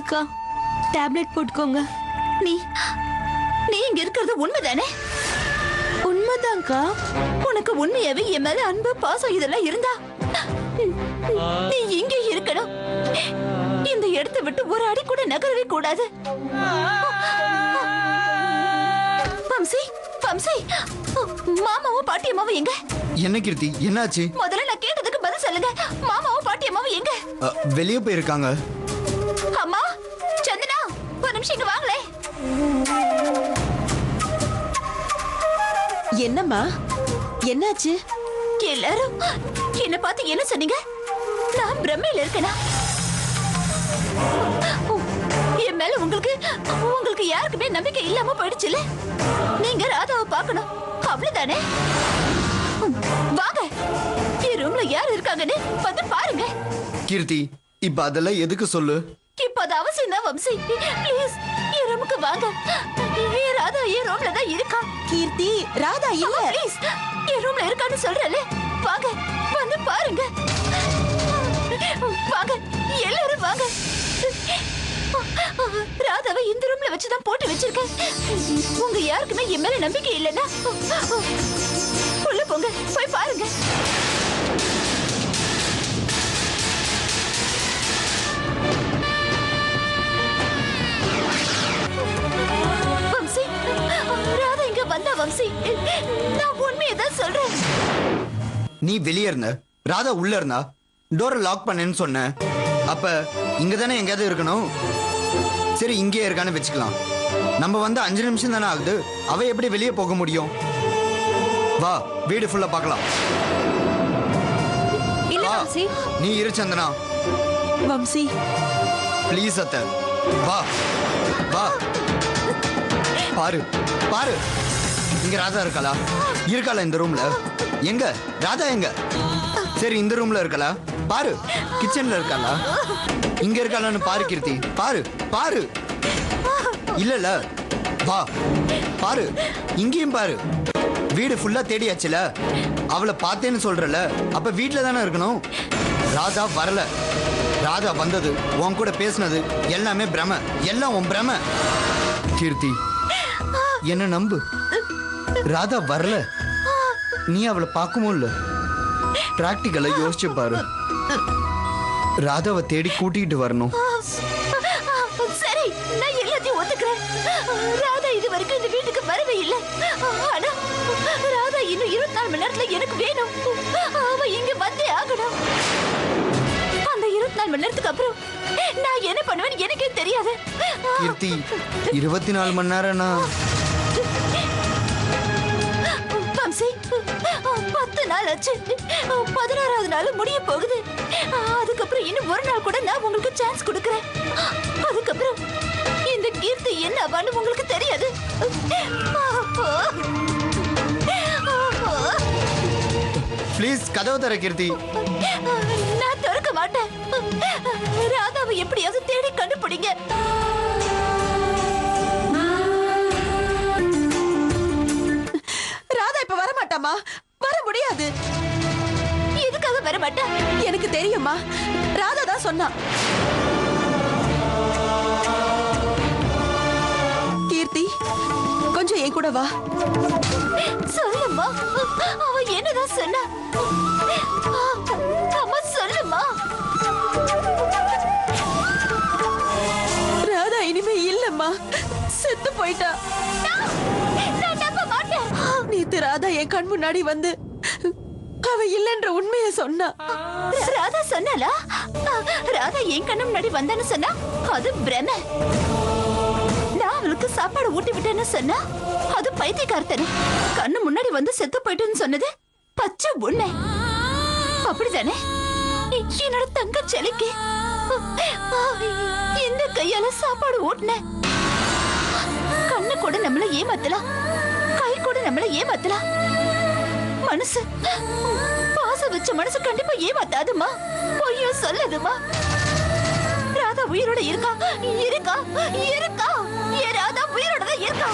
அக்கா டேப்லெட் போட்டுக்கோங்க. நீ நீ இங்க இருக்கிறது உண்மைதானே? உண்மைதான்க்கா. உனக்கு உண்மையாவே என் மேல அன்பு பாசம் இதெல்லாம் இருந்தா நீ இங்க இருக்கணும். இந்த இடத்தை விட்டு ஒரு அடி கூட நகரவே கூடாது. வம்சி, வம்சி, மாமாவும் பாட்டியம்மாவும் எங்க? என்ன கீர்த்தி, என்னாச்சு? முதல்ல நான் கேட்டதுக்கு பதில் சொல்லுங்க. மாமாவும் பாட்டியம்மாவும் எங்க? வெளியே போயிருக்காங்க. அம்மா, சந்தனா, ஒரு நிமிஷம் இங்க வாங்களே. என்னம்மா, என்னாச்சு? எல்லாரும் என்ன பார்த்து என்ன சொன்னீங்க? நான் பிரம்மையில இருக்கேனா? என் மேல உங்களுக்கு யாருக்குமே நம்பிக்கை இல்லாம போயிடுச்சுல. நீங்க ராதாவை பார்க்கணும், அவ்வளவுதானே? வாங்க, என் ரூம்ல யார் இருக்காங்கன்னு வந்து பாருங்க. கீர்த்தி, இப்ப அதெல்லாம் எதுக்கு சொல்லு? இப்ப அது அவசியம் தான் வம்சி. ப்ளீஸ் என் ரூமுக்கு வாங்க. ராதா என் ரூம்ல தான் இருக்கா. கீர்த்தி, ராதா இல்ல. ப்ளீஸ் என் ரூம்ல இருக்கான்னு சொல்றல. வாங்க, வந்து பாருங்க. வாங்க, எல்லாரும் வாங்க. ராதாவை இந்த ரூம்ல வச்சுதான் போட்டு வச்சிருக்கேன். உங்க யாருக்குமே என் மேல நம்பிக்கை இல்லைன்னா உள்ள போங்க, போய் பாருங்க. வம்சி, ராதா இங்க வந்தா வம்சி. நான் உண்மையதான் சொல்றேன். நீ வெளியே இருந்த, ராதா உள்ள இருந்தா. டோரை லாக் பண்ணேன்னு சொன்ன. அப்ப இங்க தானே எங்கேயாவது இருக்கணும். சரி, இங்கே இருக்கான்னு வச்சுக்கலாம். நம்ம வந்து 5 நிமிஷம் தானே ஆகுது. அவ எப்படி வெளியே போக முடியும்? வா, வீடு ஃபுல்லா பார்க்கலாம். இல்ல வம்சி. நீ இரு சந்தனா. வம்சி ப்ளீஸ் அத்தை, வா வா. பாரு பாரு, இங்க ராதா இருக்காளா? இருக்காளா இந்த ரூம்ல? எங்க ராதா எங்க? சரி, இந்த ரூம்ல இருக்காளா? பாரு, கிச்சன்ல இருக்காளா? இங்க இருக்காளான்னு பாரு கீர்த்தி, பாரு பாரு. இல்ல, வா பாரு, இங்கேயும் பாரு. வீடு ஃபுல்லா தேடியாச்சுல. அவளை பார்த்தேன்னு சொல்றல, அப்ப வீட்டுல தானே இருக்கணும். ராதா வரல. ராதா வந்தது, உன் கூட பேசினது எல்லாமே பிரம. எல்லாம் உன் பிரம. கீர்த்தி, என்ன நம்பு. ராதா வரல. நீ அவளை பார்க்குமோ இல்ல? பிராக்டிக்கலா யோசிச்சு பாரு. ராதாவை தேடி கூட்டிட்டு வரணும். சரி, நான் எல்லாத்தையும் ஒத்துக்கிறேன். ராதா இது வரைக்கும் இந்த வீட்டுக்கு வரவே இல்லை. ஆனா ராதா இன்னும் 24 மணி நேரத்துல எனக்கு வேணும். அவ இங்க வந்தே ஆகணும். அந்த 24 மணி நேரத்துக்கு அப்புறம் நான் என்ன பண்ணுவேன்னு எனக்கே தெரியாது. கீர்த்தி, 24 மணி நேரம்னா வம்சி, 10 நாள் ஆச்சு. 16வது நாள் முடிய போகுது. அதுக்கப்புறம் இன்னும் ஒரு நாள் கூட நான் உங்களுக்கு சான்ஸ் கொடுக்கறேன். அதுக்கப்புறம் இந்த கீர்த்தி என்ன ஆவான்னு உங்களுக்கு தெரியாது. ப்ளீஸ் கதவு தர கீர்த்தி. நான் திறக்க மாட்டேன். ராதாவை எப்படியாவது தேடி கண்டுபிடிங்க. ராதா இப்ப வர மாட்டாமா? வர முடியாது. எதுக்காக வர மாட்டா? எனக்கு தெரியுமா, ராதா தான் சொன்னா. கீர்த்தி, கொஞ்சம் என் கூட வா. சொல்லுமா, அவ என்னதான் சொன்னா? அம்மா சொல்லுமா. ராதா இனிமே இல்லம்மா, செத்து போயிட்டா. நான் நம்ப மாட்டேன். நேத்து ராதா என் கண் முன்னாடி வந்து அவ இல்லன்ற உண்மையை சொன்னா. ராதா சொன்னாலா? ராதா என் கண்ணு முன்னாடி வந்தான்னு சொன்னா அது பிரம. நான் அவளுக்கு சாப்பாடு ஊட்டி விட்டேன்னு சொன்னா அது பைத்தியக்காரத்தனம். கண்ணு முன்னாடி வந்து செத்து போயிட்டுன்னு சொன்னது பச்சை உண்மை. அப்படிதானே? என்னோட தங்க செலிக்கு இந்த கையால சாப்பாடு ஊட்டின. கண்ணு கூட நம்மள ஏமாத்தலாம், கை கூட நம்மள ஏமாத்தலாம். மனசு, பாசம் வச்ச மனசு கண்டிப்பா ஏமாத்தாதுமா, பொய்யா சொல்லதுமா. ராதா உயிரோட இருக்கா இருக்கா இருக்கா. ஏ ராதா உயிரோட தான் இருக்கா.